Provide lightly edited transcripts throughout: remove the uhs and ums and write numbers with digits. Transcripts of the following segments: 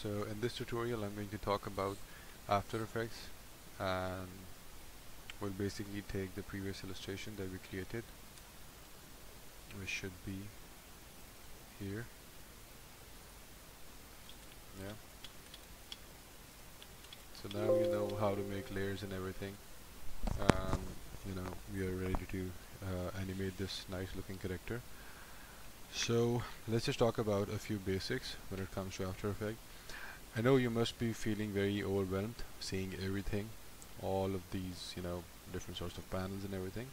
So in this tutorial I'm going to talk about After Effects, and we'll basically take the previous illustration that we created, which should be here. Yeah. So now you know how to make layers and everything, and we are ready to animate this nice looking character. So let's just talk about a few basics when it comes to After Effects. I know you must be feeling very overwhelmed seeing everything, all of these, different sorts of panels and everything.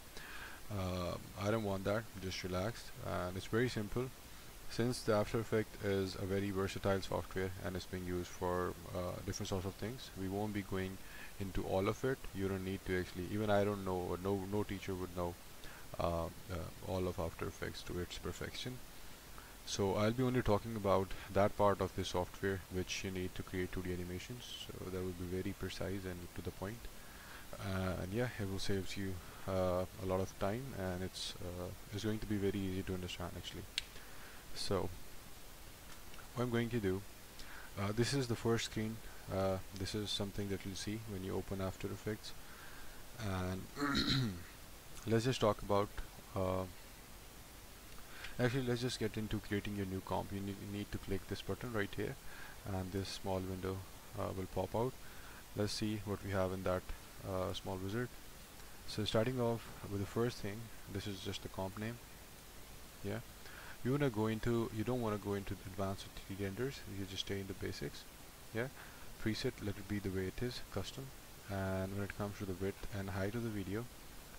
I don't want that, just relax, and it's very simple. Since the After Effects is a very versatile software and it's being used for different sorts of things, we won't be going into all of it. You don't need to actually, even I don't know, or no teacher would know all of After Effects to its perfection. So I'll be only talking about that part of the software which you need to create 2D animations, so that will be very precise and to the point. And yeah, it will save you a lot of time, and it's going to be very easy to understand actually. So what I'm going to do, this is the first screen. This is something that you'll see when you open After Effects, and let's just talk about actually let's just get into creating your new comp. You need to click this button right here, and this small window will pop out. Let's see what we have in that small wizard. So starting off with the first thing, this is just the comp name. Yeah, you don't want to go into advanced 3D renders. You just stay in the basics. Yeah, preset, let it be the way it is, custom. And when it comes to the width and height of the video,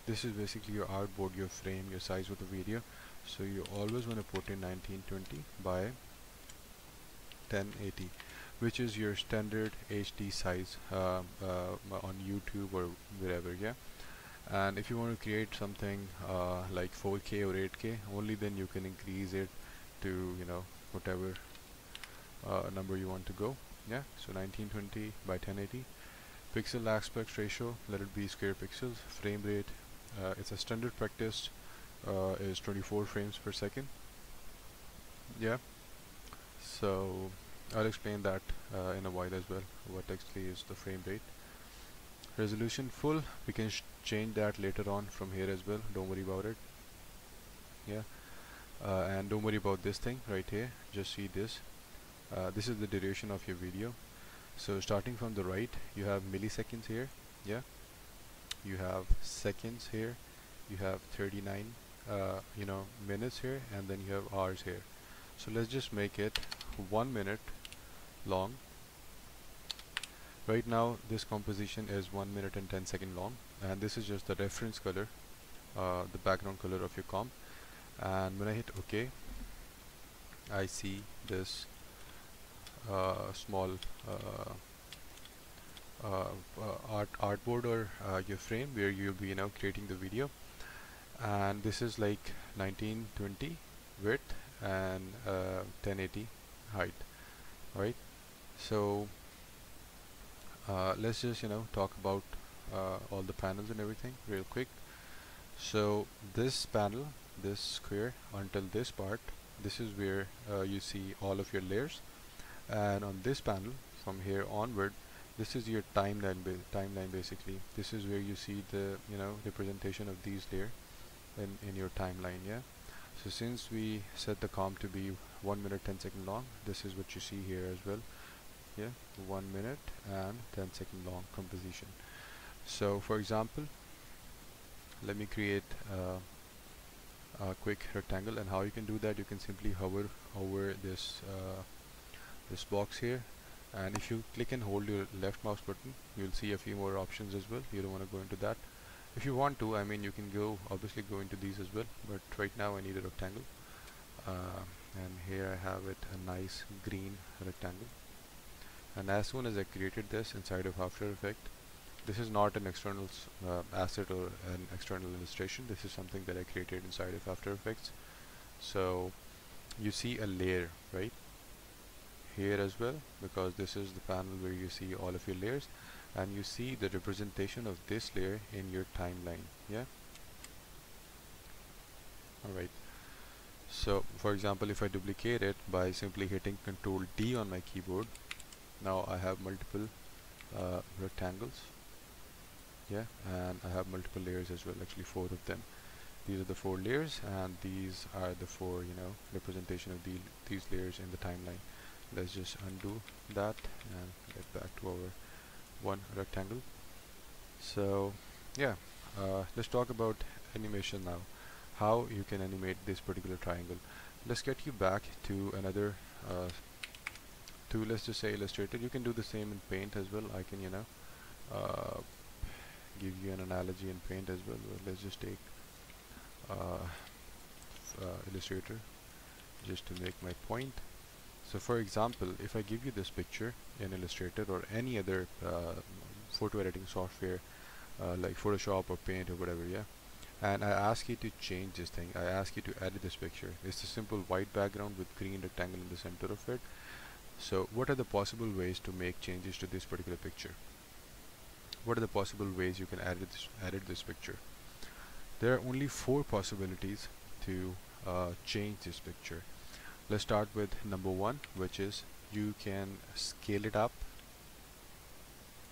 this is basically your artboard, your frame, your size of the video. So you always want to put in 1920 by 1080, which is your standard HD size on YouTube or wherever. Yeah. And if you want to create something like 4K or 8K, only then you can increase it to whatever number you want to go. Yeah, so 1920 by 1080. Pixel aspect ratio, let it be square pixels. Frame rate, it's a standard practice is 24 frames per second. Yeah, so I'll explain that in a while as well, what actually is the frame rate. Resolution full, we can change that later on from here as well, don't worry about it. Yeah, and don't worry about this thing right here, just see this. This is the duration of your video. So starting from the right, you have milliseconds here. Yeah, you have seconds here, you have 39 minutes here, and then you have hours here. So let's just make it 1 minute long. Right now this composition is 1 minute and 10 seconds long, and this is just the reference color, the background color of your comp. And when I hit OK, I see this small artboard or your frame where you'll be creating the video. And this is like 1920 width and 1080 height. Right, so let's just talk about all the panels and everything real quick. So this panel, this square until this part, this is where you see all of your layers. And on this panel from here onward, this is your timeline basically. This is where you see the representation of these layers in your timeline. Yeah, so since we set the comp to be 1 minute 10 seconds long, this is what you see here as well. Yeah, 1 minute and 10 second long composition. So for example, let me create a quick rectangle, and how you can do that, you can simply hover over this this box here, and if you click and hold your left mouse button, you'll see a few more options as well. You don't want to go into that. If you want to, I mean, you can obviously go into these as well, but right now I need a rectangle, and here I have it, a nice green rectangle. And as soon as I created this inside of After Effects, this is not an external asset or an external illustration. This is something that I created inside of After Effects. So you see a layer right here as well, because this is the panel where you see all of your layers, and you see the representation of this layer in your timeline. Yeah, alright. So for example, if I duplicate it by simply hitting Ctrl D on my keyboard, Now I have multiple rectangles, yeah, and I have multiple layers as well, actually 4 of them. These are the 4 layers, and these are the 4, representation of these layers in the timeline. Let's just undo that and get back to our one rectangle. So yeah, let's talk about animation now, how you can animate this particular triangle. Let's get you back to another let's just say Illustrator. You can do the same in Paint as well. I can uh, give you an analogy in Paint as well. Let's just take uh, Illustrator just to make my point. So for example, if I give you this picture in Illustrator or any other photo editing software like Photoshop or Paint or whatever, yeah, and I ask you to change this thing, I ask you to edit this picture. It's a simple white background with green rectangle in the center of it. So what are the possible ways to make changes to this particular picture? What are the possible ways you can edit this picture? There are only 4 possibilities to change this picture. Let's start with number 1, which is you can scale it up,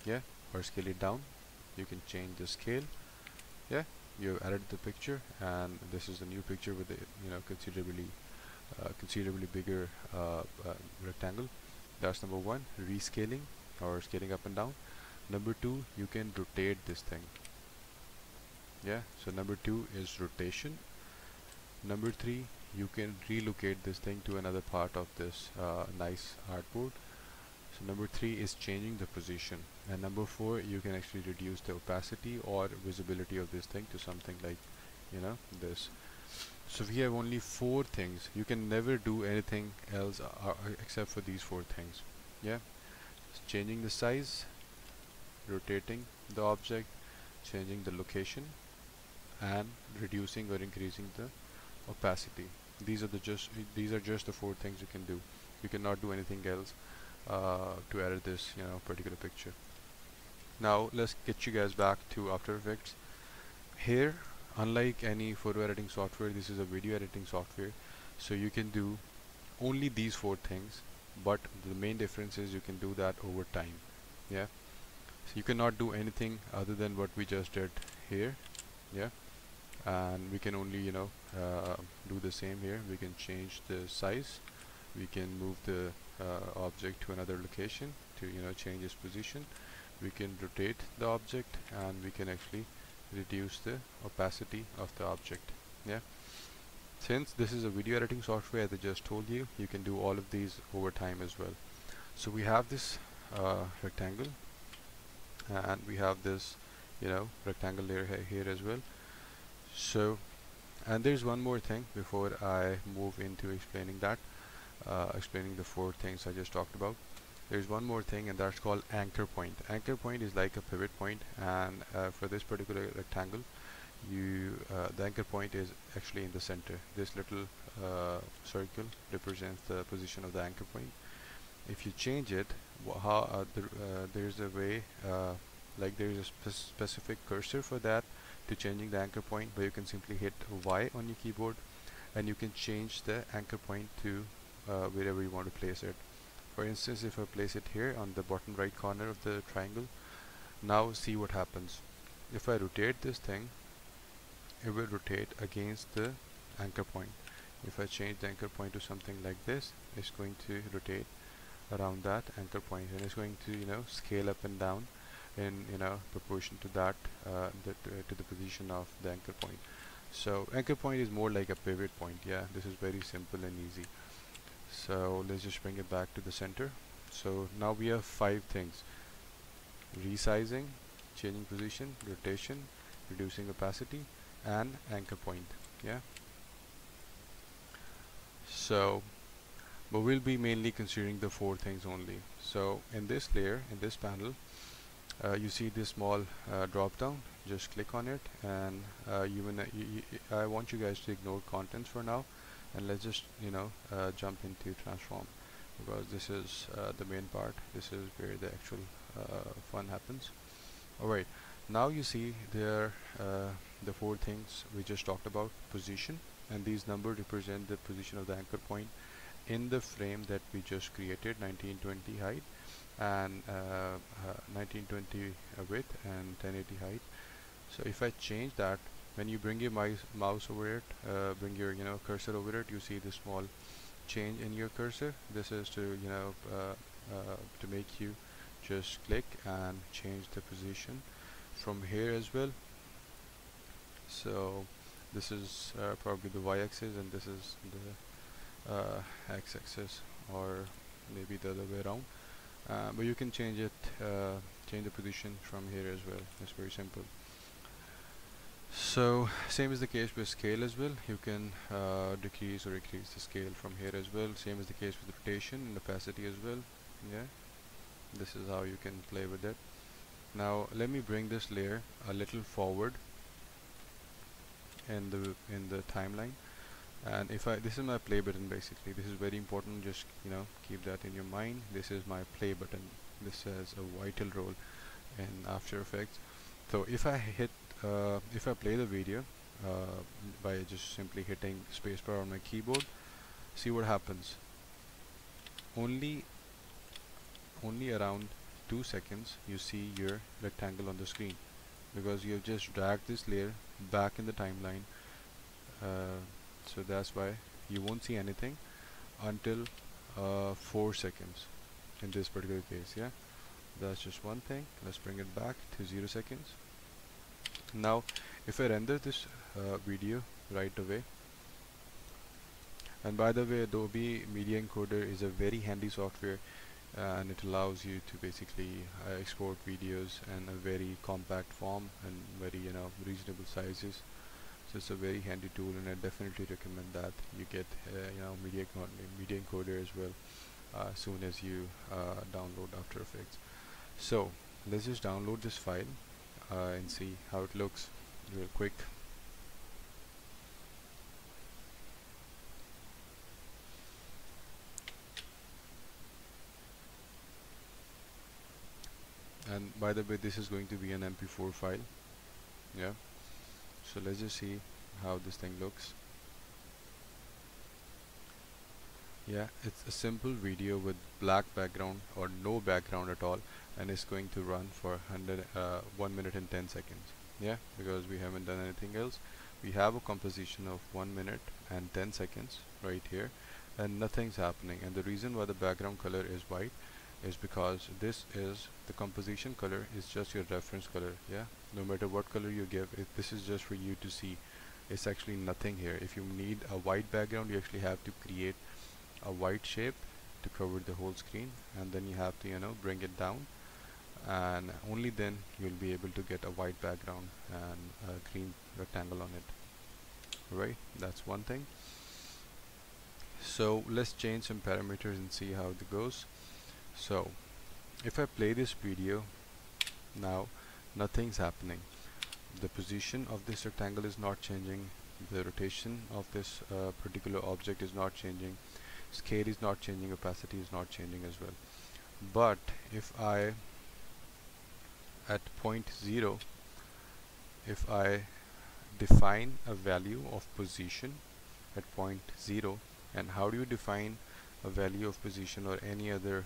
yeah, or scale it down. You can change the scale, yeah. You added the picture, and this is the new picture with the considerably bigger rectangle. That's number 1, rescaling or scaling up and down. Number 2, you can rotate this thing, yeah. So number 2 is rotation. Number 3, you can relocate this thing to another part of this nice artboard. So number 3 is changing the position, and number 4, you can actually reduce the opacity or visibility of this thing to something like this. So we have only 4 things. You can never do anything else except for these 4 things, yeah. Changing the size, rotating the object, changing the location, and reducing or increasing the opacity. These are just the 4 things you can do. You cannot do anything else to edit this particular picture. Now let's get you guys back to After Effects. Here, unlike any photo editing software, this is a video editing software, so you can do only these 4 things, but the main difference is you can do that over time, yeah. So you cannot do anything other than what we just did here, yeah. And we can only do the same here. We can change the size, we can move the object to another location to change its position, we can rotate the object, and we can actually reduce the opacity of the object, yeah. Since this is a video editing software, as I just told you, you can do all of these over time as well. So we have this rectangle, and we have this rectangle layer here as well. So, and there's one more thing before I move into explaining that, explaining the 4 things I just talked about. There's one more thing, and that's called anchor point. Anchor point is like a pivot point, and for this particular rectangle, the anchor point is actually in the center. This little circle represents the position of the anchor point. If you change it, there's a way, like there's a specific cursor for that to changing the anchor point, but you can simply hit Y on your keyboard, and you can change the anchor point to wherever you want to place it. For instance, if I place it here on the bottom right corner of the triangle, now see what happens. If I rotate this thing, it will rotate against the anchor point. If I change the anchor point to something like this, it's going to rotate around that anchor point, and it's going to scale up and down in proportion to that to the position of the anchor point. So anchor point is more like a pivot point, yeah. This is very simple and easy. So let's just bring it back to the center. So now we have 5 things: resizing, changing position, rotation, reducing opacity, and anchor point, yeah. So but we'll be mainly considering the 4 things only. So in this layer, in this panel, you see this small drop down. Just click on it, and I want you guys to ignore contents for now, and let's just jump into transform, because this is the main part. This is where the actual fun happens. Alright, now you see there the 4 things we just talked about. Position, and these numbers represent the position of the anchor point in the frame that we just created, 1920 height. and 1920 width and 1080 height. So if I change that, when you bring your mouse over it, bring your cursor over it, you see the small change in your cursor. This is to to make you just click and change the position from here as well. So this is probably the y-axis and this is the x-axis, or maybe the other way around. But you can change it, change the position from here as well. It's very simple. So same is the case with scale as well. You can decrease or increase the scale from here as well. Same is the case with rotation and opacity as well. Yeah, this is how you can play with it. Now let me bring this layer a little forward in the timeline, and if this is my play button. Basically this is very important, just keep that in your mind. This is my play button. This has a vital role in After Effects. So if I play the video by just simply hitting spacebar on my keyboard, see what happens. Only around 2 seconds you see your rectangle on the screen, because you have just dragged this layer back in the timeline. So that's why you won't see anything until 4 seconds in this particular case. Yeah, that's just one thing. Let's bring it back to 0 seconds. Now if I render this video right away, and by the way, Adobe Media Encoder is a very handy software, and it allows you to basically export videos in a very compact form and very reasonable sizes. So it's a very handy tool, and I definitely recommend that you get Media Encoder as well as soon as you download After Effects. So let's just download this file and see how it looks real quick. And by the way, this is going to be an MP4 file. Yeah, so let's just see how this thing looks. Yeah, it's a simple video with black background or no background at all, and it's going to run for 1 minute and 10 seconds. Yeah, because we haven't done anything else. We have a composition of 1 minute and 10 seconds right here, and nothing's happening. And the reason why the background color is white is because this is the composition color is just your reference color. Yeah, no matter what color you give it, this is just for you to see. It's actually nothing here. If you need a white background, you actually have to create a white shape to cover the whole screen, and then you have to bring it down, and only then you'll be able to get a white background and a green rectangle on it. Right, that's one thing. So let's change some parameters and see how it goes. So if I play this video now, nothing's happening. The position of this rectangle is not changing, the rotation of this particular object is not changing, scale is not changing, opacity is not changing as well. But if I at point 0, if I define a value of position at point 0, and how do you define a value of position or any other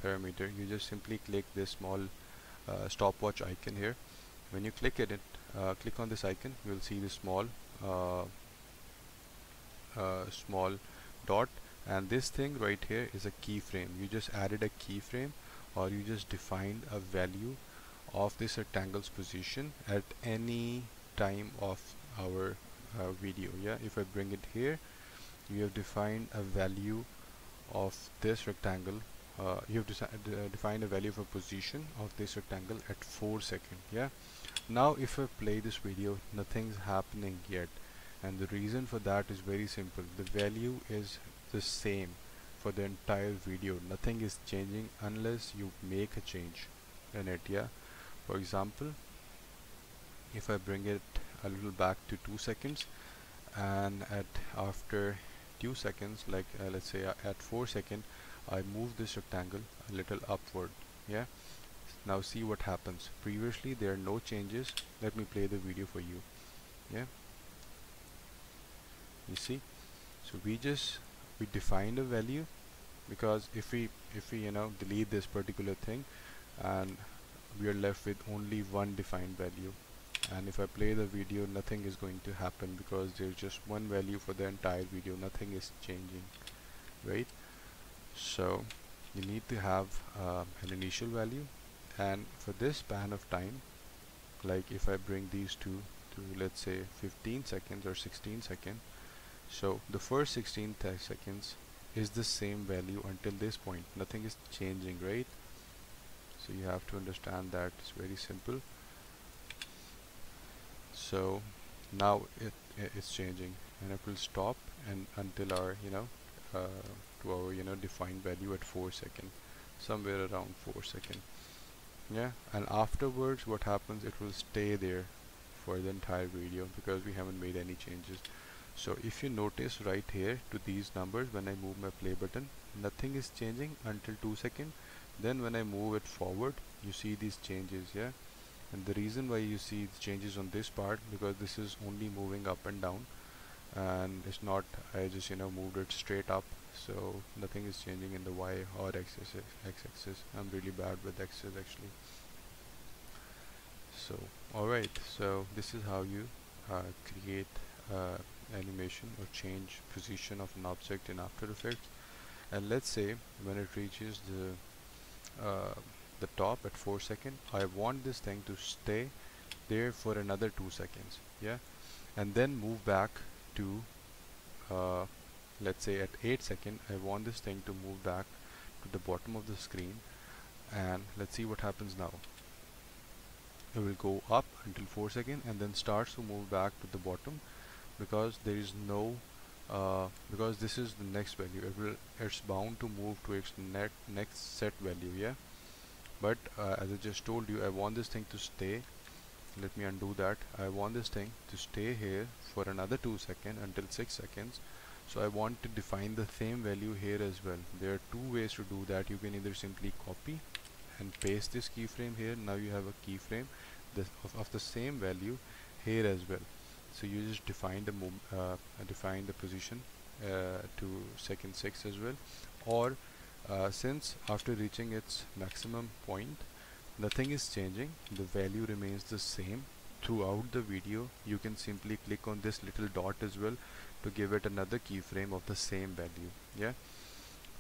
parameter? You just simply click this small stopwatch icon here. When you click at it, click on this icon, you will see the small small dot, and this thing right here is a keyframe. You just added a keyframe, or you just defined a value of this rectangle's position at any time of our video. Yeah, if I bring it here, you have defined a value of this rectangle. You have defined a value of a position of this rectangle at 4 seconds. Yeah, now if I play this video, nothing's happening yet, and the reason for that is very simple. The value is the same for the entire video. Nothing is changing unless you make a change in it. Yeah, for example, if I bring it a little back to 2 seconds, and after 2 seconds, like let's say at 4 seconds, I move this rectangle a little upward. Yeah, now see what happens. Previously there are no changes. Let me play the video for you. Yeah, you see, so we defined a value, because if we delete this particular thing, and we are left with only one defined value, and if I play the video, nothing is going to happen because there's just one value for the entire video, nothing is changing, right? So you need to have an initial value, and for this span of time, like if I bring these two to, let's say, 15 seconds or 16 seconds, so the first 16 seconds is the same value until this point, nothing is changing, right? So you have to understand that it's very simple. So now it's changing, and it will stop and until our to our defined value at 4 seconds, somewhere around 4 seconds. Yeah, and afterwards what happens, it will stay there for the entire video because we haven't made any changes. So if you notice right here to these numbers, when I move my play button, nothing is changing until 2 seconds. Then when I move it forward, you see these changes. Yeah, and the reason why you see the changes on this part, because this is only moving up and down, and it's not, I just moved it straight up, so nothing is changing in the Y or x-axis. I'm really bad with x's actually. So alright, so this is how you create animation or change position of an object in After Effects. And let's say when it reaches the top at 4 seconds, I want this thing to stay there for another 2 seconds, yeah, and then move back to let's say at 8 seconds, I want this thing to move back to the bottom of the screen, and let's see what happens now. It will go up until 4 seconds and then starts to move back to the bottom, because there is no because this is the next value. It's bound to move to its next set value, yeah. But as I just told you, I want this thing to stay. Let me undo that. I want this thing to stay here for another 2 seconds until 6 seconds. So I want to define the same value here as well. There are two ways to do that. You can either simply copy and paste this keyframe here. Now you have a keyframe of the same value here as well. So you just define the position to second 6 as well. Or since after reaching its maximum point, nothing is changing, the value remains the same throughout the video, you can simply click on this little dot as well to give it another keyframe of the same value, yeah.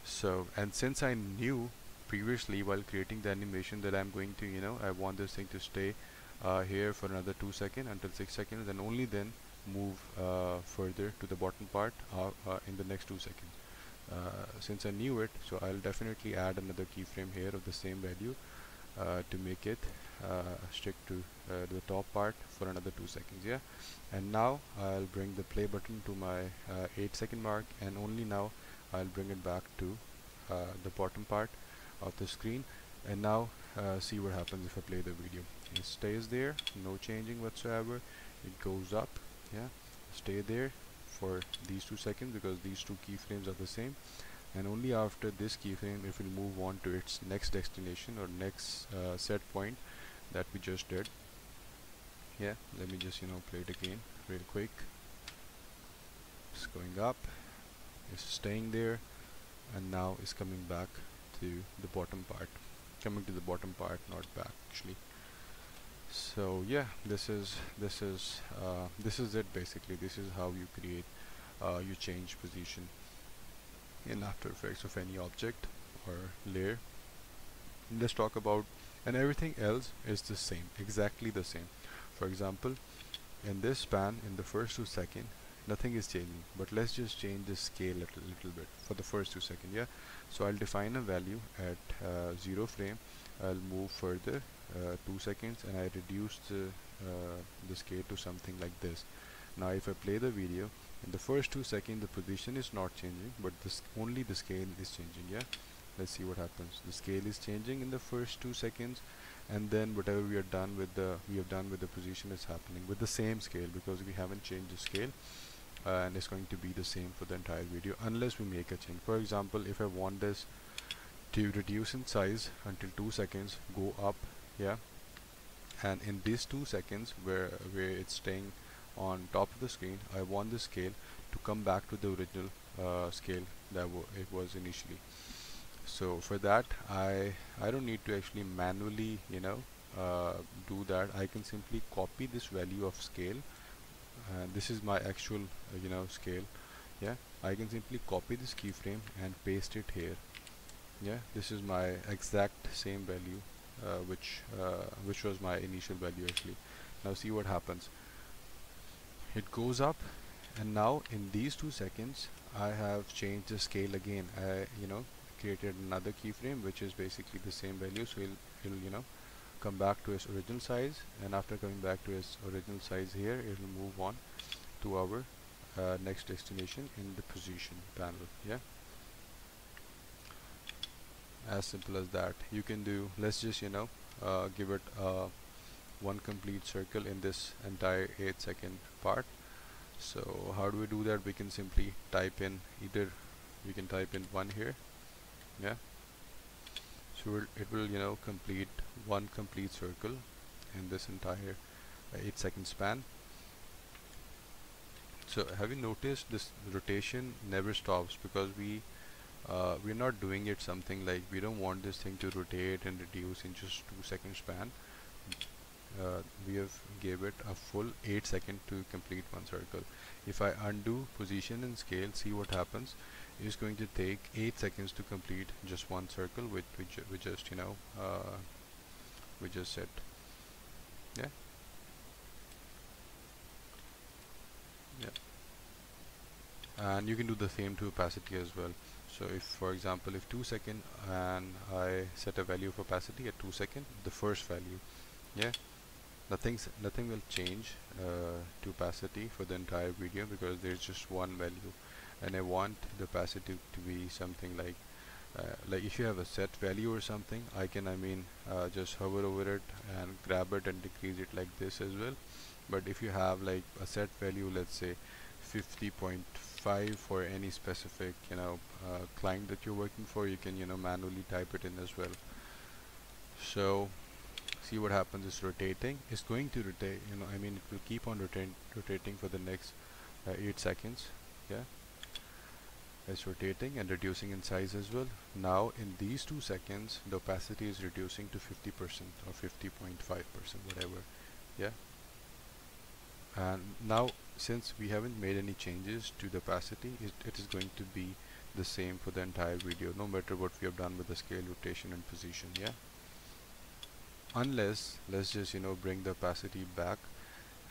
So, and since I knew previously while creating the animation that I'm going to I want this thing to stay here for another 2 seconds until 6 seconds, and only then move further to the bottom part in the next 2 seconds. Since I knew it, so I'll definitely add another keyframe here of the same value to make it stick to the top part for another 2 seconds, yeah. And now I'll bring the play button to my 8-second mark, and only now I'll bring it back to the bottom part of the screen. And now see what happens if I play the video. It stays there, no changing whatsoever. It goes up, yeah, stay there for these 2 seconds because these two keyframes are the same, and only after this keyframe it will move on to its next destination or next set point that we just did. Yeah, let me just play it again real quick. It's going up, it's staying there, and now it's coming back to the bottom part, not back actually. So yeah, this is it basically. This is how you create you change position in After Effects of any object or layer. Let's talk about, and everything else is the same, exactly the same. For example, in this span, in the first 2 seconds, nothing is changing, but let's just change the scale a little bit for the first 2 seconds, yeah. So I'll define a value at 0 frame. I'll move further 2 seconds, and I reduce the scale to something like this. Now if I play the video, in the first 2 seconds the position is not changing, but only the scale is changing, yeah. Let's see what happens. The scale is changing in the first 2 seconds, and then whatever we have done with the position is happening with the same scale, because we haven't changed the scale, and it's going to be the same for the entire video unless we make a change. For example, if I want this to reduce in size until 2 seconds, go up, yeah, and in these 2 seconds where it's staying on top of the screen, I want the scale to come back to the original scale that it was initially. So for that, I don't need to actually manually, uh, do that. I can simply copy this value of scale. This is my actual, scale. Yeah, I can simply copy this keyframe and paste it here. Yeah, this is my exact same value, which was my initial value actually. Now see what happens. It goes up, and now in these 2 seconds I have changed the scale again. I created another keyframe which is basically the same value, so it'll come back to its original size, and after coming back to its original size here, it'll move on to our next destination in the position panel. Yeah, as simple as that. You can do, let's just give it one complete circle in this entire 8-second part. So how do we do that? We can simply type in, either we can type in 1 here. Yeah, so it will complete one complete circle in this entire 8-second span. So have you noticed this rotation never stops, because we're not doing it something like, we don't want this thing to rotate and reduce in just 2-second span. We have gave it a full 8 seconds to complete one circle. If I undo position and scale, see what happens. It's going to take 8 seconds to complete just one circle, which we just we just set. Yeah, yeah. And you can do the same to opacity as well. So if, for example, if 2 seconds, and I set a value of opacity at 2 seconds, the first value, yeah, nothing will change to opacity for the entire video, because there's just one value, and I want the opacity to be something like if you have a set value or something, I can just hover over it and grab it and decrease it like this as well. But if you have like a set value, let's say 50.5 for any specific client that you're working for, you can manually type it in as well. So see what happens is rotating. It's going to rotate, it will keep on rotating for the next 8 seconds. Yeah, it's rotating and reducing in size as well. Now in these 2 seconds, the opacity is reducing to 50% or 50.5%, whatever. Yeah, and now since we haven't made any changes to the opacity, it is going to be the same for the entire video, no matter what we have done with the scale, rotation and position. Yeah, unless, let's just bring the opacity back,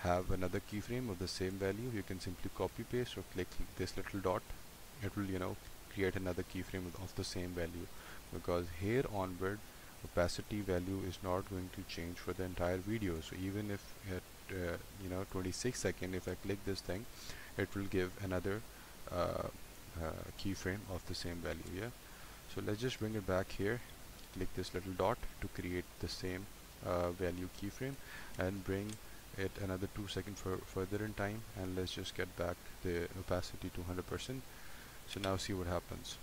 have another keyframe of the same value. You can simply copy paste or click this little dot. It will create another keyframe of the same value, because here onward opacity value is not going to change for the entire video. So even if at 26 seconds, if I click this thing, it will give another keyframe of the same value. Yeah, so let's just bring it back here, click this little dot to create the same value keyframe, and bring it another 2 seconds further in time, and let's just get back the opacity to 100%. So now see what happens.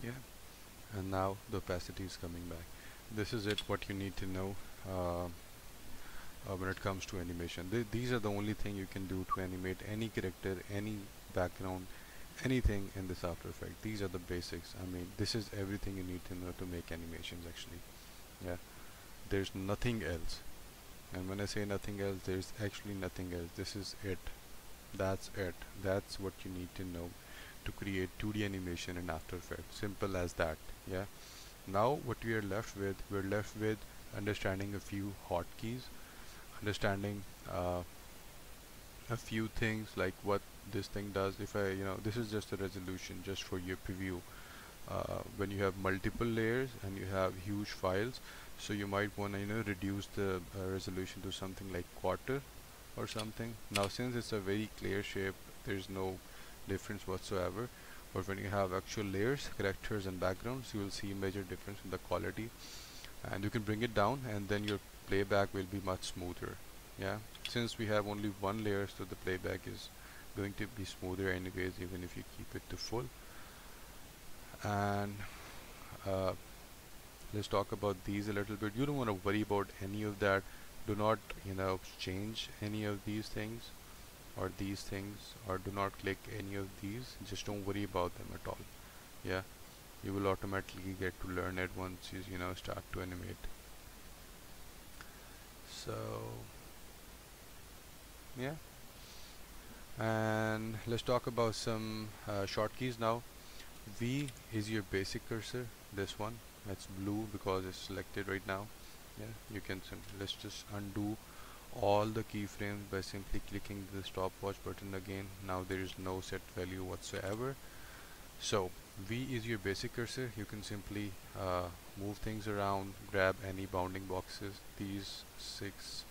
Yeah, and now the opacity is coming back. This is it, what you need to know when it comes to animation. These are the only thing you can do to animate any character, any background, anything in this After Effects. These are the basics. This is everything you need to know to make animations actually. Yeah, there's nothing else. And when I say nothing else, there's actually nothing else. This is it. That's it. That's what you need to know to create 2D animation in After Effects. Simple as that. Yeah. Now what we're left with understanding a few hotkeys, understanding a few things like what this thing does. If I, this is just a resolution just for your preview. When you have multiple layers and you have huge files, so you might want to reduce the resolution to something like quarter or something. Now since it's a very clear shape, there's no difference whatsoever. But when you have actual layers, characters and backgrounds, you will see major difference in the quality, and you can bring it down, and then your playback will be much smoother. Yeah, since we have only one layer, so the playback is going to be smoother anyways, even if you keep it to full. And let's talk about these a little bit. You don't want to worry about any of that. Do not, change any of these things or these things, or do not click any of these. Just don't worry about them at all. Yeah, you will automatically get to learn it once you start to animate. So yeah, and let's talk about some shortkeys now. V is your basic cursor, this one. That's blue because it's selected right now. Yeah, you can let's just undo all the keyframes by simply clicking the stopwatch button again. Now there is no set value whatsoever. So V is your basic cursor. You can simply move things around, grab any bounding boxes. These 6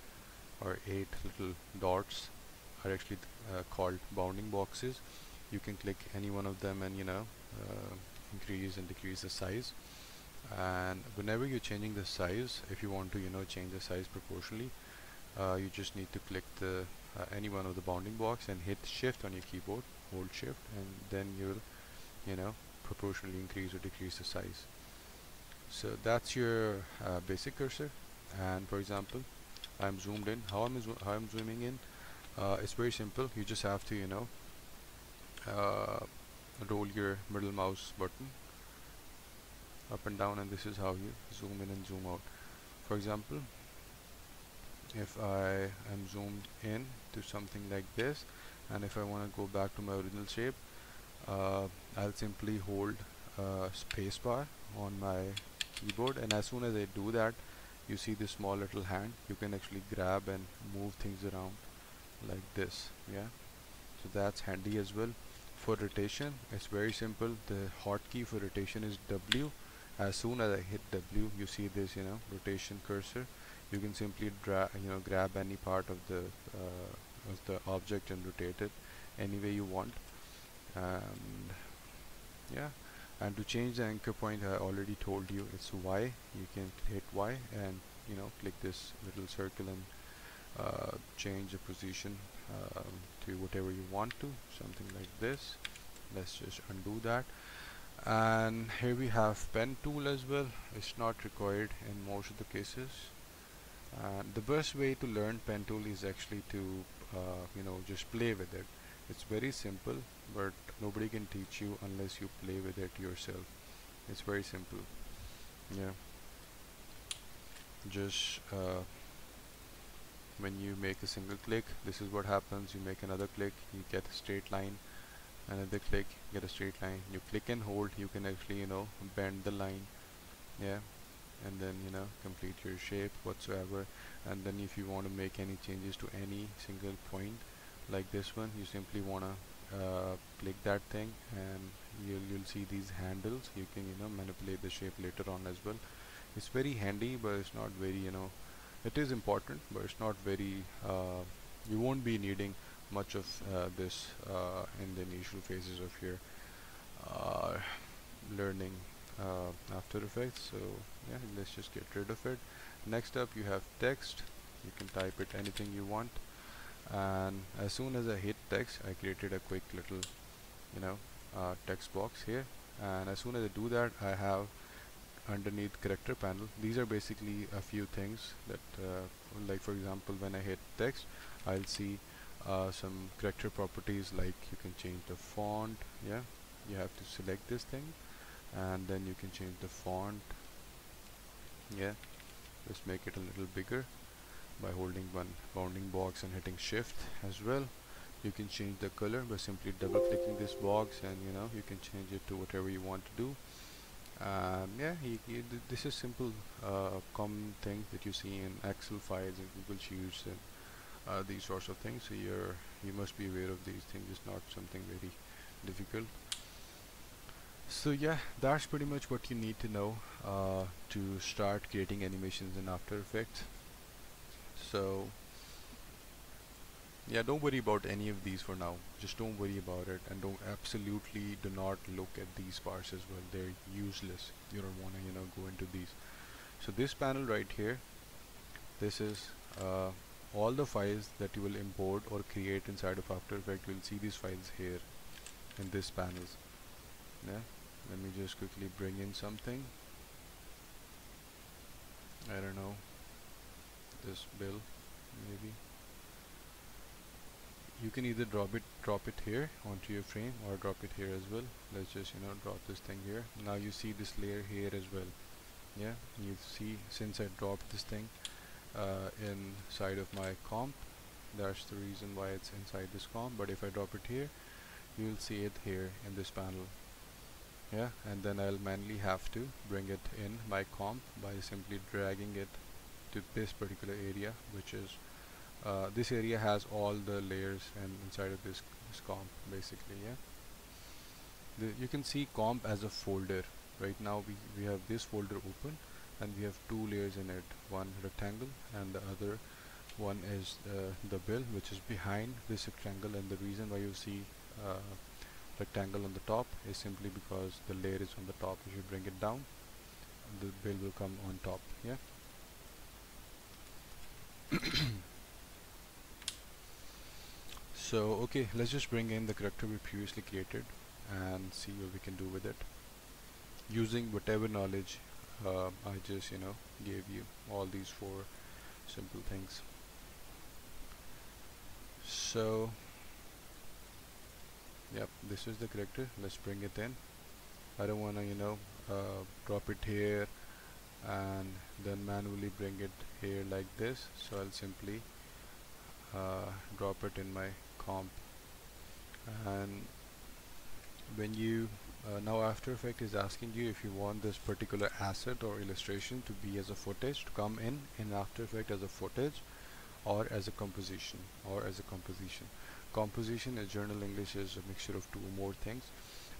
or 8 little dots are actually called bounding boxes. You can click any one of them and increase and decrease the size. And whenever you're changing the size, if you want to change the size proportionally, you just need to click the any one of the bounding box and hit shift on your keyboard, hold shift, and then you'll proportionally increase or decrease the size. So that's your basic cursor. And for example, I'm zoomed in. How I'm zooming in, it's very simple. You just have to roll your middle mouse button up and down, and this is how you zoom in and zoom out. For example, if I am zoomed in to something like this, and if I want to go back to my original shape, I'll simply hold spacebar on my keyboard, and as soon as I do that, you see this small little hand. You can actually grab and move things around like this. Yeah, so that's handy as well. For rotation, it's very simple. The hotkey for rotation is W. As soon as I hit W, you see this rotation cursor. You can simply grab any part of the object and rotate it any way you want. And yeah, and to change the anchor point, I already told you it's Y. You can hit Y and click this little circle and change the position to whatever you want to, something like this. Let's just undo that. And here we have pen tool as well. It's not required in most of the cases. The best way to learn pen tool is actually to just play with it. It's very simple, but nobody can teach you unless you play with it yourself. It's very simple. Yeah, just when you make a single click, this is what happens. You make another click, you get a straight line. Another click, get a straight line. You click and hold, you can actually bend the line. Yeah, and then complete your shape whatsoever. And then if you want to make any changes to any single point like this one, you simply want to click that thing, and you'll see these handles. You can manipulate the shape later on as well. It's very handy, but it's not very it is important, but it's not very you won't be needing much of this in the initial phases of your learning After Effects. So yeah, let's just get rid of it. Next up, you have text. You can type it anything you want, and as soon as I hit text, I created a quick little text box here. And as soon as I do that, I have underneath character panel, these are basically a few things that like for example, when I hit text, I'll see some character properties, like you can change the font. Yeah, you have to select this thing, and then you can change the font. Yeah, let's make it a little bigger by holding one bounding box and hitting shift as well. You can change the color by simply double clicking this box, and you can change it to whatever you want to do. Yeah, this is simple common thing that you see in Excel files and Google Sheets and these sorts of things. So you must be aware of these things. It's not something very difficult. So yeah, that's pretty much what you need to know to start creating animations in After Effects. So yeah, don't worry about any of these for now. Just don't worry about it, and absolutely do not look at these parts as well. They're useless. You don't want to go into these. So this panel right here, this is all the files that you will import or create inside of After Effects. You'll see these files here in this panels. Yeah, let me just quickly bring in something. I don't know, this bill maybe. You can either drop it here onto your frame or drop it here as well. Let's just drop this thing here. Now you see this layer here as well. Yeah, you see since I dropped this thing inside of my comp, that's the reason why it's inside this comp. But if I drop it here, you'll see it here in this panel. Yeah, and then I'll manually have to bring it in my comp by simply dragging it to this particular area, which is this area has all the layers and inside of this comp basically. Yeah, you can see comp as a folder. Right now we have this folder open and we have two layers in it, one rectangle and the other one is the bill, which is behind this rectangle. And the reason why you see rectangle on the top is simply because the layer is on the top. If you bring it down, the bill will come on top. Yeah. So okay, let's just bring in the character we previously created and see what we can do with it using whatever knowledge I just gave you, all these four simple things. So yep, this is the character. Let's bring it in. I don't want to drop it here and then manually bring it here like this, so I'll simply drop it in my comp. And when you now After Effects is asking you if you want this particular asset or illustration to be as a footage, to come in After Effects as a footage or as a composition. Composition in Journal English is a mixture of two or more things,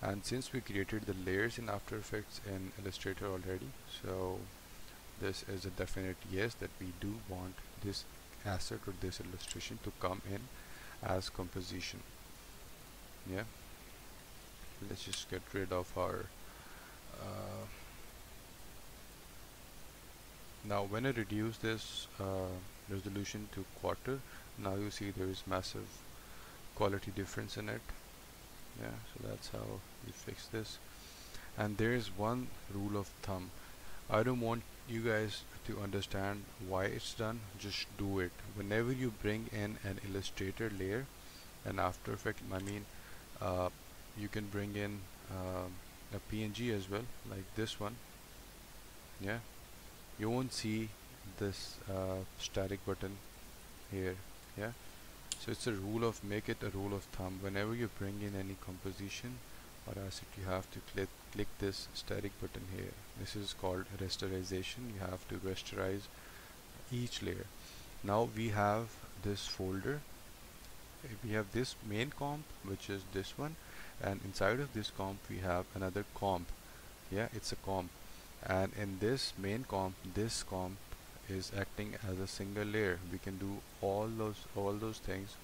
and since we created the layers in After Effects in Illustrator already, so this is a definite yes that we do want this asset or this illustration to come in as composition. Yeah, let's just get rid of our now when I reduce this resolution to quarter, now you see there is massive quality difference in it. Yeah, so that's how you fix this. And there is one rule of thumb. I don't want you guys to understand why it's done, just do it. Whenever you bring in an Illustrator layer and After Effects, you can bring in a PNG as well, like this one. Yeah, you won't see this static button here. Yeah, so it's a rule of, make it a rule of thumb. Whenever you bring in any composition or asset, you have to click this static button here. This is called rasterization. You have to rasterize each layer. Now we have this folder. We have this main comp, which is this one, and inside of this comp we have another comp. Yeah, it's a comp, and in this main comp, this comp is acting as a single layer. We can do all those things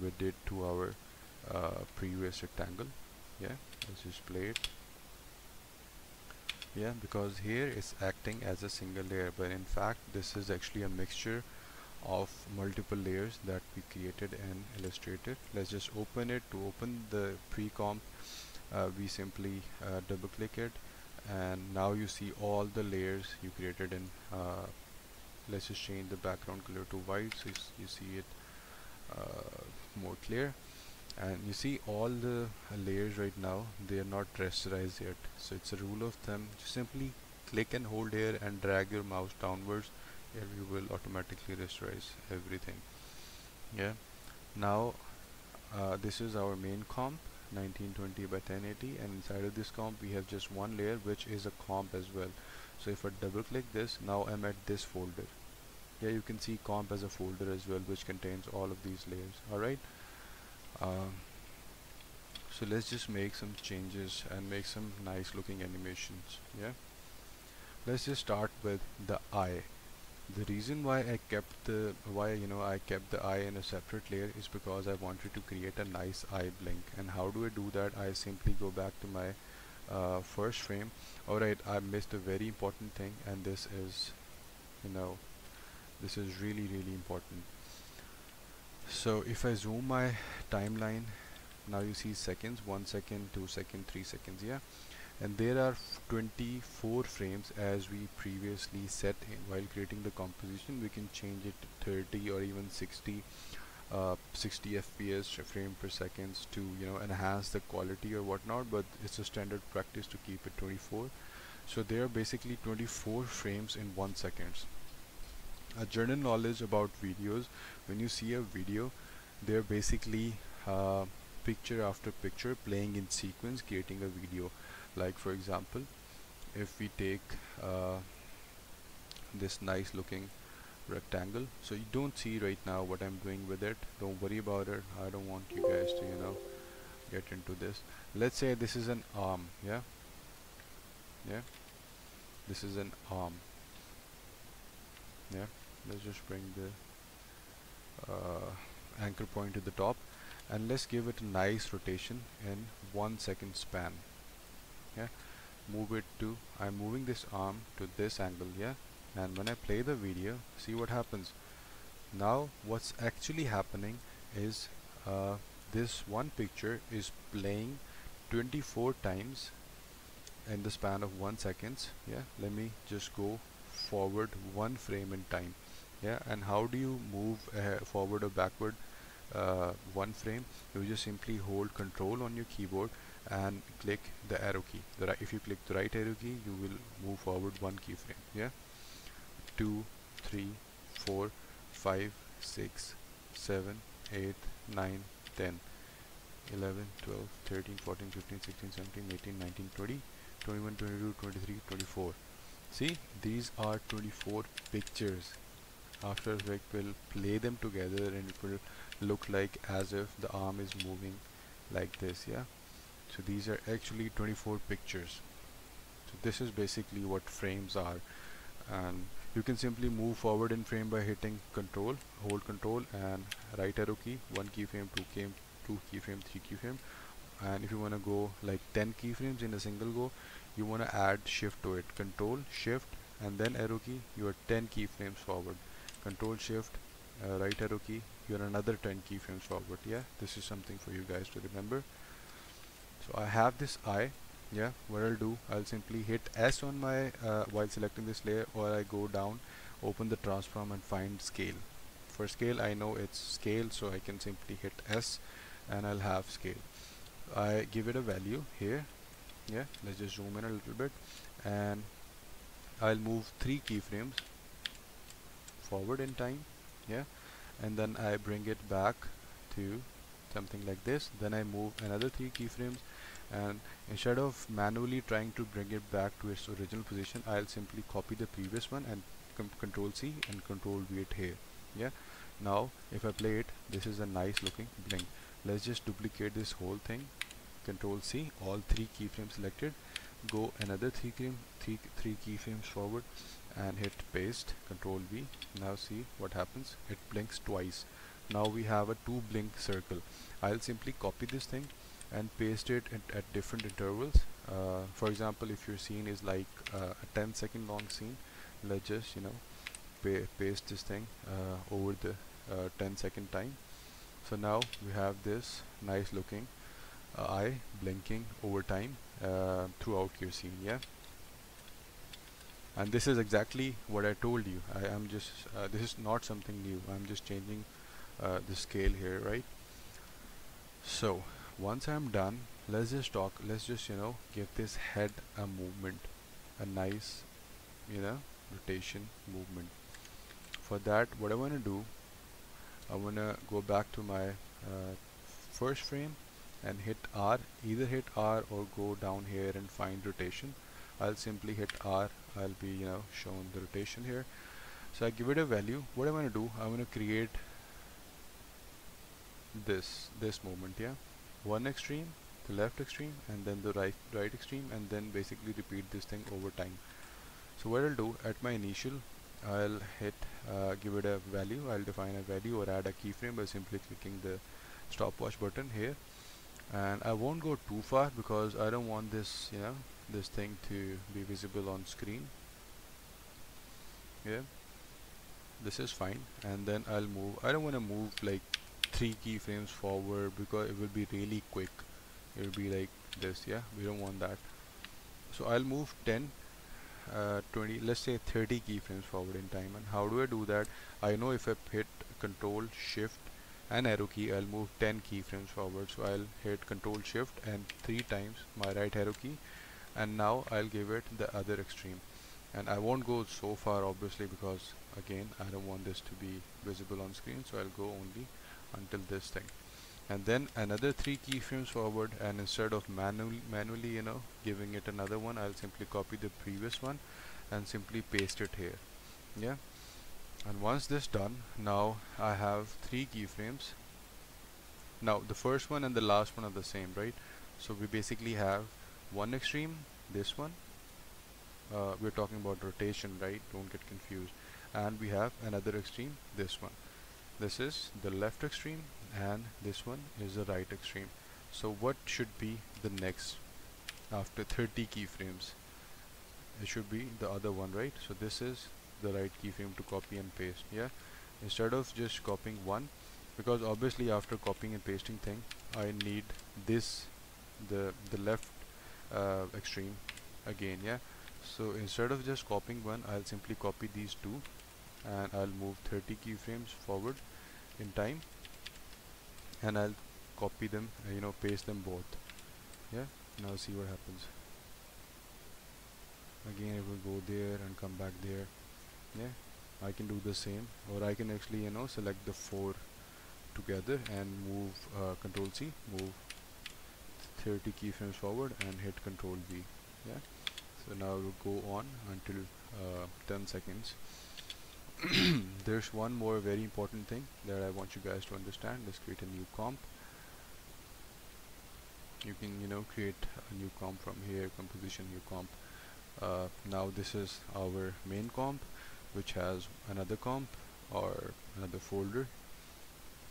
we did to our previous rectangle. Yeah, let's just play it. Yeah, because here it's acting as a single layer, but in fact this is actually a mixture of multiple layers that we created in Illustrator. Let's just open it. To open the pre-comp, we simply double click it, and now you see all the layers you created in let's just change the background color to white so you see it more clear. And you see all the layers right now, they are not rasterized yet. So it's a rule of thumb, just simply click and hold here and drag your mouse downwards, here you will automatically rasterize everything. Yeah, now this is our main comp, 1920 by 1080, and inside of this comp we have just one layer which is a comp as well. So if I double click this, now I'm at this folder. Yeah, you can see comp as a folder as well, which contains all of these layers. Alright, so let's just make some changes and make some nice looking animations. Yeah, let's just start with the eye. The reason why I kept the eye in a separate layer is because I wanted to create a nice eye blink. And how do I do that? I simply go back to my first frame. Alright, I missed a very important thing, and this is this is really important. So if I zoom my timeline, now you see seconds, 1 second, 2 seconds, 3 seconds. Yeah, and there are 24 frames as we previously set in. While creating the composition, we can change it to 30 or even 60 fps frame per seconds to enhance the quality or whatnot, but it's a standard practice to keep it 24. So there are basically 24 frames in 1 second. A general knowledge about videos: when you see a video, they're basically picture after picture playing in sequence, creating a video. Like for example, if we take this nice looking rectangle, so you don't see right now what I'm doing with it, don't worry about it, I don't want you guys to get into this. Let's say this is an arm, yeah, this is an arm, yeah. Let's just bring the anchor point to the top, and let's give it a nice rotation in 1 second span, yeah. Move it to, I'm moving this arm to this angle, yeah, and when I play the video, see what happens. Now what's actually happening is this one picture is playing 24 times in the span of 1 second, yeah. Let me just go forward one frame in time, yeah. And how do you move forward or backward one frame? You just simply hold control on your keyboard and click the arrow key. If you click the right arrow key, you will move forward one keyframe, yeah. 2, 3, 4, 5, 6, 7, 8, 9, 10, 11, 12, 13, 14, 15, 16, 17, 18, 19, 20, 21, 22, 23, 24. See, these are 24 pictures. After Effects will play them together and it will look like as if the arm is moving like this, yeah. So these are actually 24 pictures. So this is basically what frames are, and you can simply move forward in frame by hitting control, hold control and right arrow key, one keyframe, two keyframe, three keyframe. And if you want to go like 10 keyframes in a single go, you want to add shift to it, control shift and then arrow key, you are 10 keyframes forward, control shift right arrow key, you are another 10 keyframes forward, yeah. This is something for you guys to remember. So I have this eye, yeah. What I'll do, I'll simply hit S on my while selecting this layer, or I go down, open the transform and find scale. For scale, I know it's scale, so I can simply hit S and I'll have scale. I give it a value here, yeah. Let's just zoom in a little bit, and I'll move 3 keyframes forward in time, yeah. And then I bring it back to something like this, then I move another 3 keyframes, and instead of manually trying to bring it back to its original position, I'll simply copy the previous one and control C and control V it here, yeah. Now if I play it, this is a nice looking blink. Let's just duplicate this whole thing, control C, all 3 keyframes selected, go another 3 keyframes forward and hit paste, control V. Now see what happens, it blinks twice. Now we have a 2 blink circle. I'll simply copy this thing and paste it at different intervals. For example, if your scene is like a 10-second long scene, let's just paste this thing over the 10-second time. So now we have this nice looking eye blinking over time throughout your scene, yeah. And this is exactly what I told you. I am just this is not something new, I'm just changing the scale here, right? So once I'm done, let's just give this head a movement, a nice rotation movement. For that, what I want to do, I want to go back to my first frame and hit R, either hit R or go down here and find rotation. I'll simply hit R, I'll be shown the rotation here. So I give it a value. What I want to do, I want to create this movement, yeah. One extreme, the left extreme, and then the right extreme, and then basically repeat this thing over time. So what I'll do, at my initial, I'll hit give it a value, I'll define a value or add a keyframe by simply clicking the stopwatch button here. And I won't go too far because I don't want this this thing to be visible on screen, yeah. This is fine, and then I'll move, I don't want to move like 3 keyframes forward because it will be really quick, it will be like this, yeah. We don't want that. So I'll move 10, 20, let's say 30 keyframes forward in time. And how do I do that? I know if I hit Control Shift and arrow key, I'll move 10 keyframes forward. So I'll hit Control Shift and 3 times my right arrow key, and now I'll give it the other extreme. And I won't go so far obviously, because again I don't want this to be visible on screen, so I'll go only until this thing, and then another 3 keyframes forward, and instead of manually giving it another one, I'll simply copy the previous one and simply paste it here. Yeah, and once this done, now I have 3 keyframes. Now the first one and the last one are the same, right? So we basically have one extreme, this one, we're talking about rotation, right? Don't get confused. And we have another extreme, this one. This is the left extreme, and this one is the right extreme. So what should be the next after 30 keyframes? It should be the other one, right? So this is the right keyframe to copy and paste. Yeah, instead of just copying one, because obviously after copying and pasting thing, I need this, the left extreme again. Yeah, so instead of just copying one, I'll simply copy these two, and I'll move 30 keyframes forward in time, and I'll copy them, paste them both. Yeah, now see what happens. Again it will go there and come back there. Yeah, I can do the same, or I can actually select the 4 together and move Control C, move 30 keyframes forward and hit Control V. Yeah, so now we'll go on until 10 seconds. There's one more very important thing that I want you guys to understand. Let's create a new comp. You can create a new comp from here, composition, new comp. Now this is our main comp, which has another comp or another folder,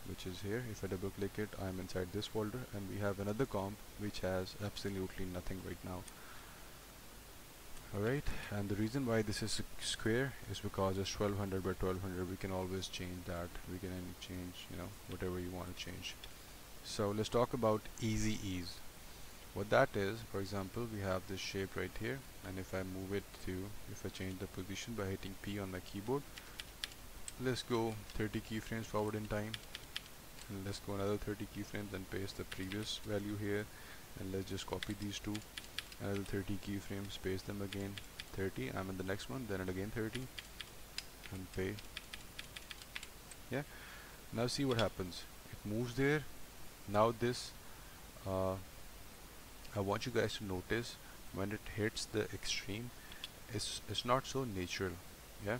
which is here. If I double click it, I'm inside this folder, and we have another comp which has absolutely nothing right now. Alright, and the reason why this is square is because it's 1200 by 1200. We can always change that. We can change whatever you want to change. So let's talk about easy ease. What that is, for example, we have this shape right here, and if I move it to, if I change the position by hitting P on my keyboard, let's go 30 keyframes forward in time, and let's go another 30 keyframes and paste the previous value here, and let's just copy these two, another 30 keyframes, paste them again, 30, I'm in the next one, then again 30, and pay. Yeah, now see what happens. It moves there. Now this I want you guys to notice when it hits the extreme, it's not so natural. Yeah,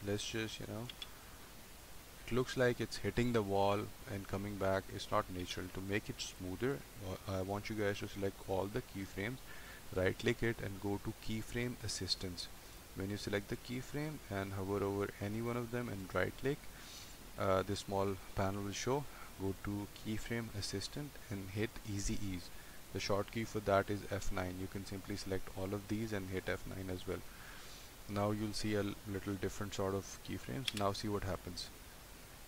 let's just it looks like it's hitting the wall and coming back. It's not natural. To make it smoother, I want you guys to select all the keyframes, right click it and go to keyframe assistance. When you select the keyframe and hover over any one of them and right click, this small panel will show. Go to keyframe assistant and hit easy ease. The shortcut for that is F9. You can simply select all of these and hit F9 as well. Now you'll see a little different sort of keyframes. Now see what happens.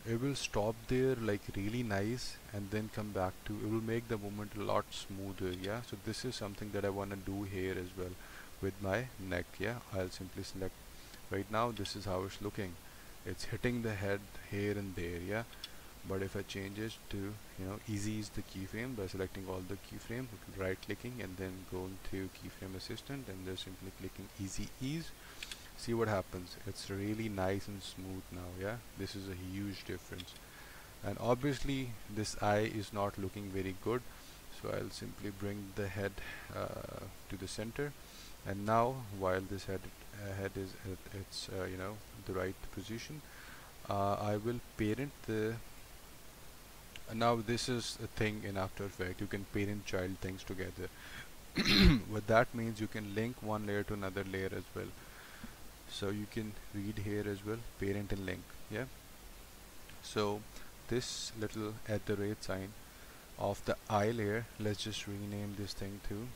It will stop there like really nice and then come back to, it will make the movement a lot smoother. Yeah, so this is something that I want to do here as well with my neck. Yeah, I'll simply select. Right now this is how it's looking. It's hitting the head here and there. Yeah, but if I change it to easy ease the keyframe by selecting all the keyframes, right clicking and then going to keyframe assistant and then simply clicking easy ease, see what happens. It's really nice and smooth now. Yeah, this is a huge difference, and obviously this eye is not looking very good, so I'll simply bring the head to the center, and now while this head is at its the right position, I will parent the. Now this is a thing in After Effects. You can parent child things together. What that means, you can link one layer to another layer as well. So you can read here as well, parent and link. Yeah. So this little @ sign of the eye layer, let's just rename this thing to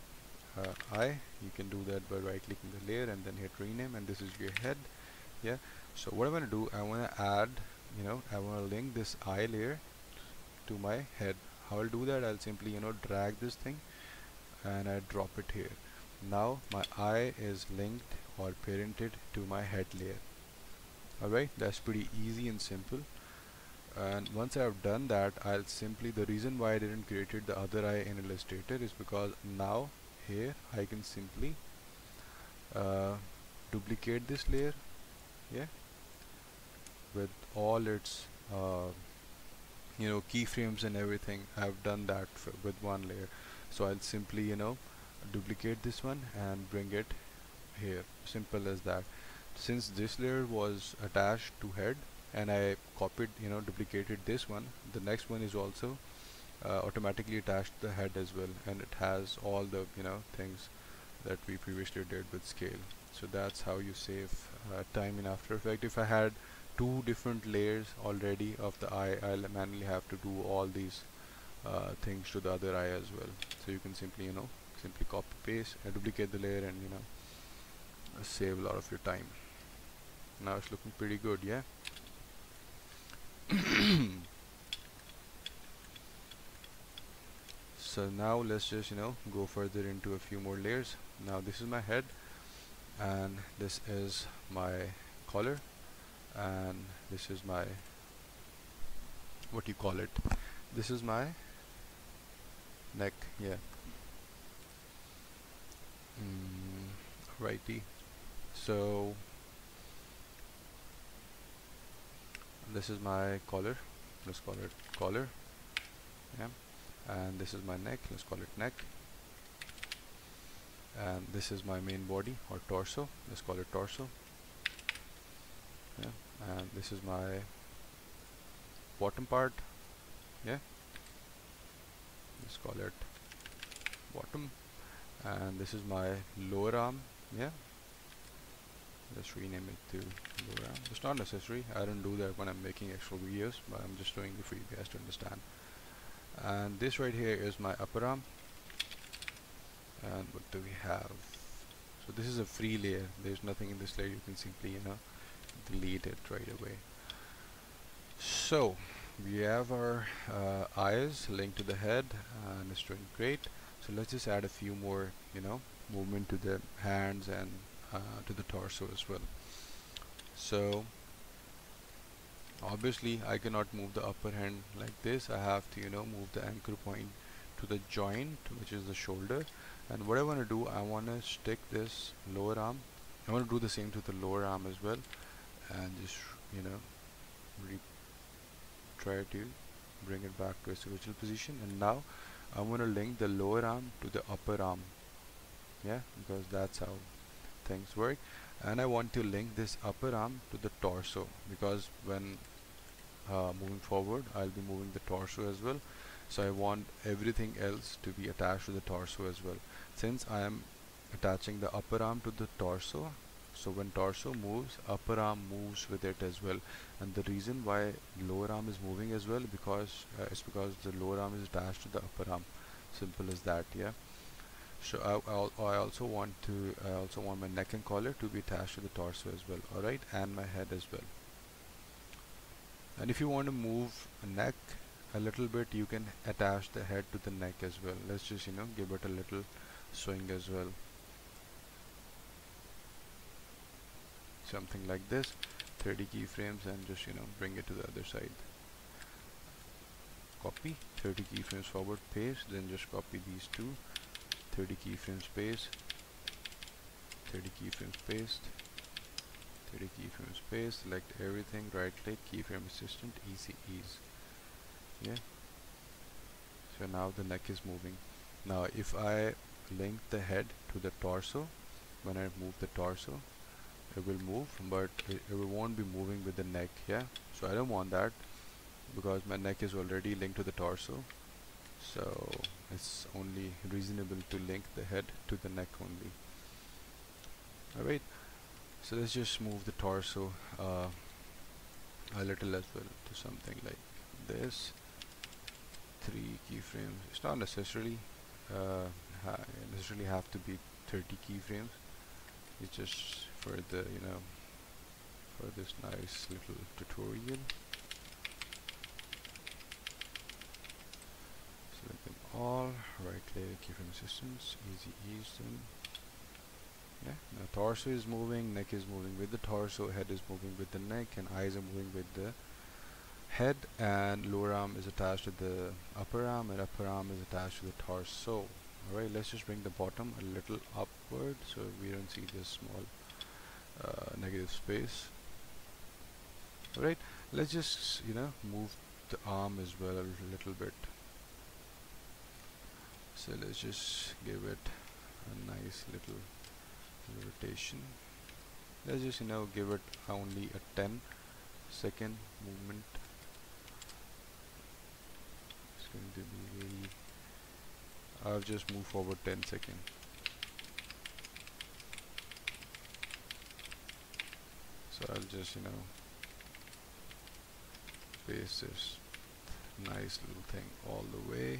eye. You can do that by right clicking the layer and then hit rename, and this is your head. Yeah. So what I want to do, I want to add, I want to link this eye layer to my head. How I'll do that, I'll simply drag this thing and I drop it here. Now my eye is linked or parented to my head layer. Alright, that's pretty easy and simple. And once I've done that, I'll simply, the reason why I didn't created the other eye in Illustrator is because now here I can simply uh, duplicate this layer, yeah, with all its keyframes and everything. I've done that with one layer, so I'll simply duplicate this one and bring it here. Simple as that. Since this layer was attached to head and I copied, duplicated this one, the next one is also automatically attached to the head as well, and it has all the things that we previously did with scale. So that's how you save time in After Effects. If I had two different layers already of the eye, I'll manually have to do all these things to the other eye as well. So you can simply simply copy paste, duplicate the layer, and save a lot of your time. Now it's looking pretty good, yeah. So now let's just go further into a few more layers. Now this is my head, and this is my collar, and this is my, what do you call it, this is my neck, yeah. Righty. So this is my collar, let's call it collar, yeah. And this is my neck, let's call it neck. And this is my main body or torso, let's call it torso, yeah. And this is my bottom part, yeah, let's call it bottom. And this is my lower arm, yeah, let's rename it to lower arm. It's not necessary, I don't do that when I'm making actual videos, but I'm just doing it for you guys to understand. And this right here is my upper arm. And what do we have? So this is a free layer, there's nothing in this layer, you can simply delete it right away. So we have our eyes linked to the head, and it's doing great. So let's just add a few more movement to the hands and to the torso as well. So obviously I cannot move the upper hand like this, I have to move the anchor point to the joint, which is the shoulder. And what I want to do, I want to stick this lower arm, I want to do the same to the lower arm as well, and just try to bring it back to its original position. And now I want to link the lower arm to the upper arm, yeah, because that's how things work. And I want to link this upper arm to the torso, because when moving forward I'll be moving the torso as well, so I want everything else to be attached to the torso as well. Since I am attaching the upper arm to the torso, so when torso moves, upper arm moves with it as well. And the reason why lower arm is moving as well, because it's because the lower arm is attached to the upper arm. Simple as that, yeah. So I also want my neck and collar to be attached to the torso as well, alright, and my head as well. And if you want to move a neck a little bit, you can attach the head to the neck as well. Let's just give it a little swing as well, something like this, 30 keyframes, and just bring it to the other side. Copy 30 keyframes forward, paste, then just copy these two, 30 keyframes, paste, 30 keyframes, paste, 30 keyframes, paste, select everything, right click, keyframe assistant, easy ease, yeah. So now the neck is moving. Now if I link the head to the torso, when I move the torso, it will move, but it won't be moving with the neck, yeah. So I don't want that, because my neck is already linked to the torso, so it's only reasonable to link the head to the neck only. Alright, so let's just move the torso a little as well to something like this. 3 keyframes. It's not necessarily necessarily have to be 30 keyframes. It's just for the for this nice little tutorial. Select them all, right click, keyframe assistance, easy ease them. Yeah, now torso is moving, neck is moving with the torso, head is moving with the neck, and eyes are moving with the head, and lower arm is attached to the upper arm, and upper arm is attached to the torso. Alright, let's just bring the bottom a little upward so we don't see this small negative space. Alright, let's just move the arm as well a little bit. So let's just give it a nice little rotation. Let's just give it only a 10-second movement. It's going to be very, I'll just move forward 10 seconds. So I'll just paste this nice little thing all the way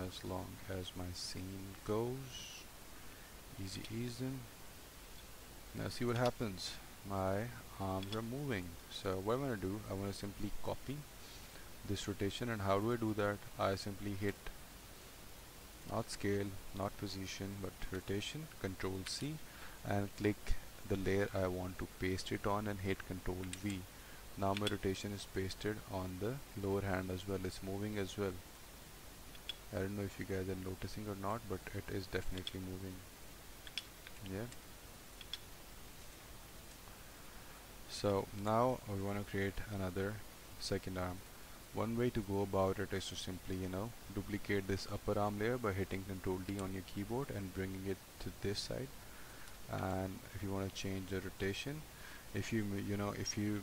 as long as my scene goes. Easy easy. Now see what happens. My arms are moving. So what I'm going to do, I want to simply copy this rotation. And how do I do that? I simply hit not scale, not position, but rotation, Control C, and click the layer I want to paste it on and hit Control V. Now my rotation is pasted on the lower hand as well. It's moving as well. I don't know if you guys are noticing or not, but it is definitely moving. Yeah. So now we want to create another second arm. One way to go about it is to simply duplicate this upper arm layer by hitting Ctrl D on your keyboard and bringing it to this side. And if you want to change the rotation, if you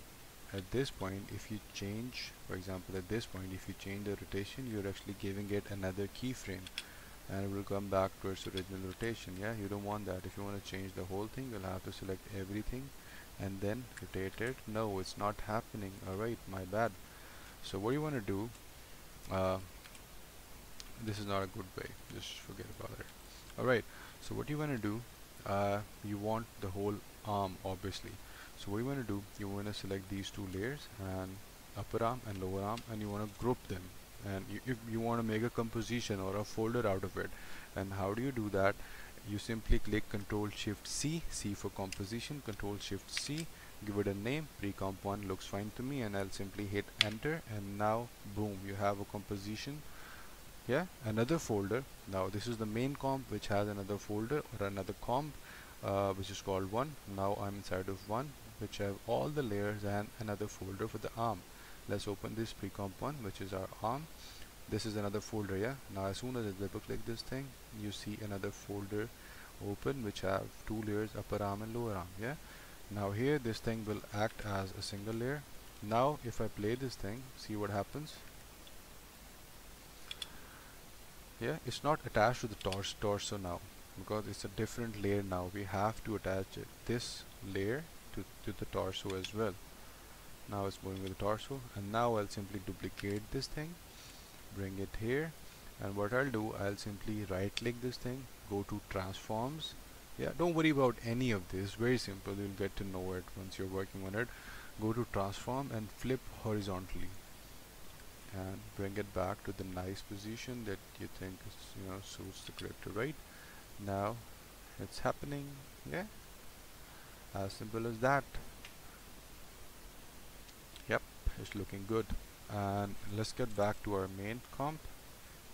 at this point, if you change, for example at this point, if you change the rotation, you're actually giving it another keyframe and it will come back to its original rotation. Yeah, you don't want that. If you want to change the whole thing, you'll have to select everything and then rotate it. No, it's not happening. Alright, my bad. So what you want to do, this is not a good way, just forget about it. Alright, so what you want to do, you want the whole arm obviously. So what you want to do, you want to select these two layers, and upper arm and lower arm, and you want to group them, and you want to make a composition or a folder out of it. And how do you do that? You simply click Control Shift C, C for composition, Control Shift C, give it a name, Recomp 1 looks fine to me, and I'll simply hit enter, and now boom, you have a composition. Yeah, another folder. Now this is the main comp, which has another folder or another comp which is called 1. Now I'm inside of 1, which have all the layers and another folder for the arm. Let's open this pre-comp 1, which is our arm. This is another folder. Yeah, now as soon as I double click this thing, you see another folder open which have two layers, upper arm and lower arm. Yeah, now here this thing will act as a single layer. Now if I play this thing, see what happens. Yeah, it's not attached to the torso now, because it's a different layer. Now we have to attach this layer to the torso as well. Now it's moving with the torso, and now I'll simply duplicate this thing, bring it here, and what I'll do, I'll simply right click this thing, go to transforms. Yeah, don't worry about any of this, very simple, you'll get to know it once you're working on it. Go to transform and flip horizontally and bring it back to the nice position that you think is, suits the character. Right now it's happening. Yeah, as simple as that. Yep, it's looking good. And let's get back to our main comp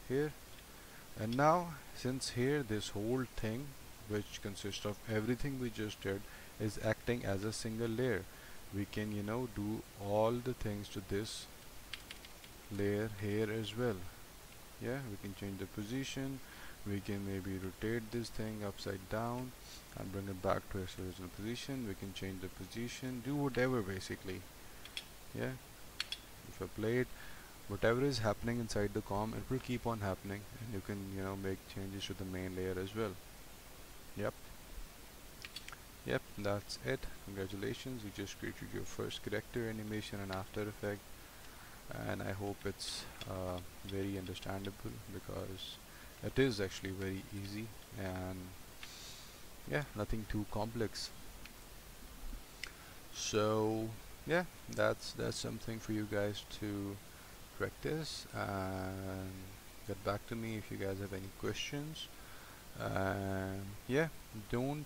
here. And now since here this whole thing, which consists of everything we just did, is acting as a single layer, we can do all the things to this layer here as well. Yeah, we can change the position, we can maybe rotate this thing upside down and bring it back to its original position. We can change the position, do whatever basically. Yeah, if I play it, whatever is happening inside the COM, it will keep on happening, and you can make changes to the main layer as well. Yep, that's it. Congratulations, you just created your first character animation in After Effects, and I hope it's very understandable, because it is actually very easy and yeah, nothing too complex. So yeah, that's something for you guys to practice, and get back to me if you guys have any questions. Yeah, don't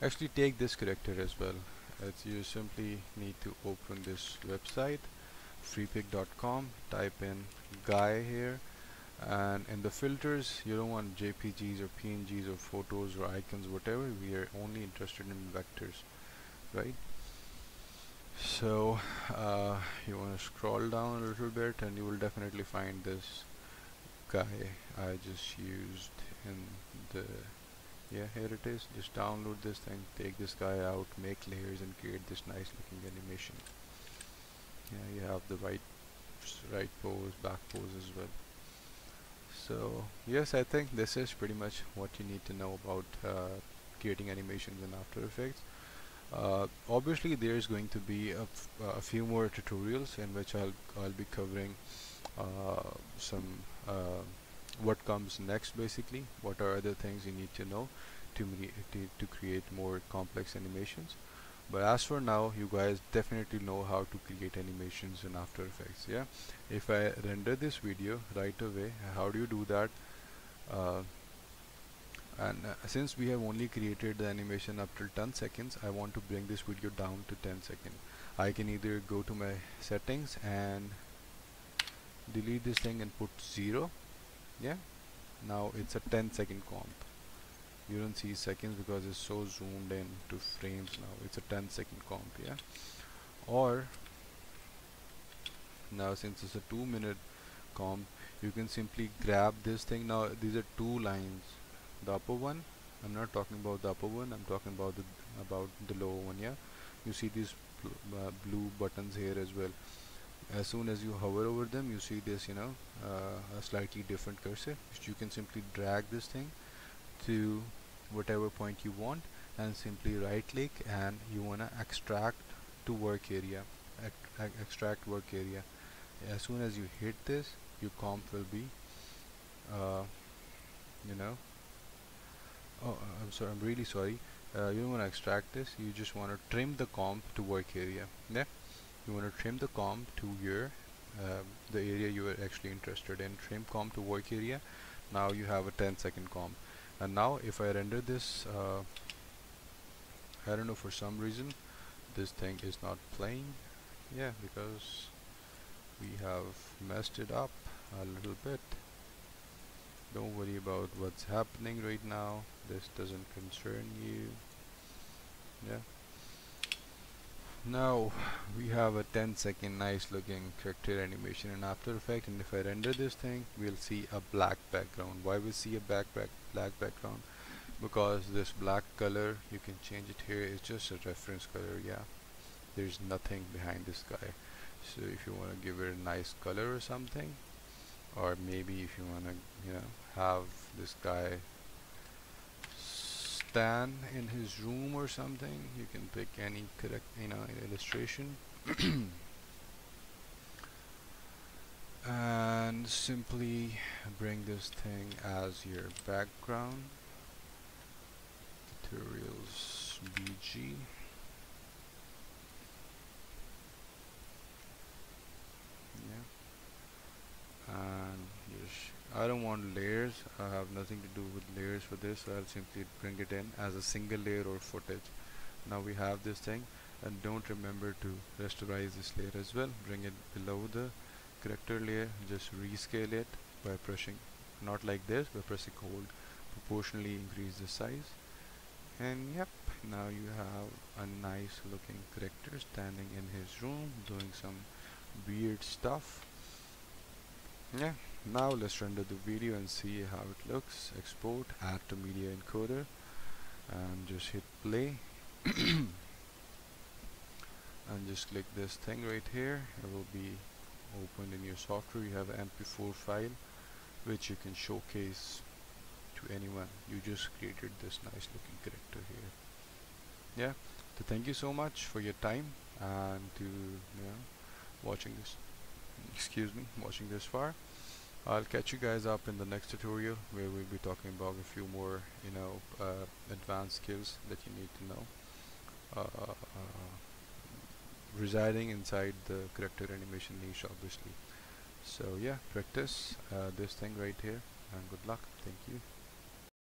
actually take this character as well. You simply need to open this website freepik.com, type in guy here, and in the filters you don't want JPGs or PNGs or photos or icons, whatever. We are only interested in vectors, right? So you want to scroll down a little bit and you will definitely find this guy I just used in the, yeah, here it is. Just download this thing, take this guy out, make layers and create this nice looking animation. Yeah, you have the right pose, back pose as well. So yes, I think this is pretty much what you need to know about creating animations in After Effects. Obviously there's going to be a few more tutorials in which I'll be covering some what comes next, basically what are other things you need to know to create more complex animations. But as for now, you guys definitely know how to create animations in After Effects. Yeah, if I render this video right away, how do you do that? Uh, and since we have only created the animation up till 10 seconds, I want to bring this video down to 10 seconds. I can either go to my settings and delete this thing and put 0. Yeah, now it's a 10-second comp. You don't see seconds because it's so zoomed in to frames. Now it's a 10-second comp. Yeah, or now since it's a 2-minute comp, you can simply grab this thing. Now these are two lines. The upper one, I'm not talking about the upper one, I'm talking about the lower one. Yeah, you see these blue buttons here as well. As soon as you hover over them, you see this, a slightly different cursor. You can simply drag this thing to whatever point you want and simply right click, and you want to extract to work area. Extract work area. As soon as you hit this, your comp will be you know I'm sorry, I'm really sorry. You don't want to extract this, you just want to trim the comp to work area. Yeah, you want to trim the comp to your the area you are actually interested in. Trim comp to work area. Now you have a 10-second comp. And now if I render this, I don't know, for some reason this thing is not playing. Yeah, because we have messed it up a little bit. Don't worry about what's happening right now, this doesn't concern you. Yeah, now we have a 10-second nice looking character animation in After Effects, and if I render this thing, we'll see a black background. Why we see a black background? Because this black color, you can change it here, it's just a reference color. Yeah, there's nothing behind this guy. So if you want to give it a nice color or something, or maybe if you want to have this guy stand in his room or something, you can pick any correct illustration and simply bring this thing as your background. Tutorials BG. Yeah, and I don't want layers, I have nothing to do with layers for this, so I'll simply bring it in as a single layer or footage. Now we have this thing, and don't remember to rasterize this layer as well. Bring it below the character layer, just rescale it by pressing, not like this, by pressing hold, proportionally increase the size. And yep, now you have a nice looking character standing in his room doing some weird stuff. Yeah, now let's render the video and see how it looks. Export, add to media encoder, and just hit play. And just click this thing right here. It will be opened in your software. You have an MP4 file which you can showcase to anyone. You just created this nice looking character here. Yeah, so thank you so much for your time and to watching this, watching this far. I'll catch you guys up in the next tutorial where we'll be talking about a few more advanced skills that you need to know residing inside the character animation niche, obviously. So yeah, practice this thing right here, and good luck. Thank you.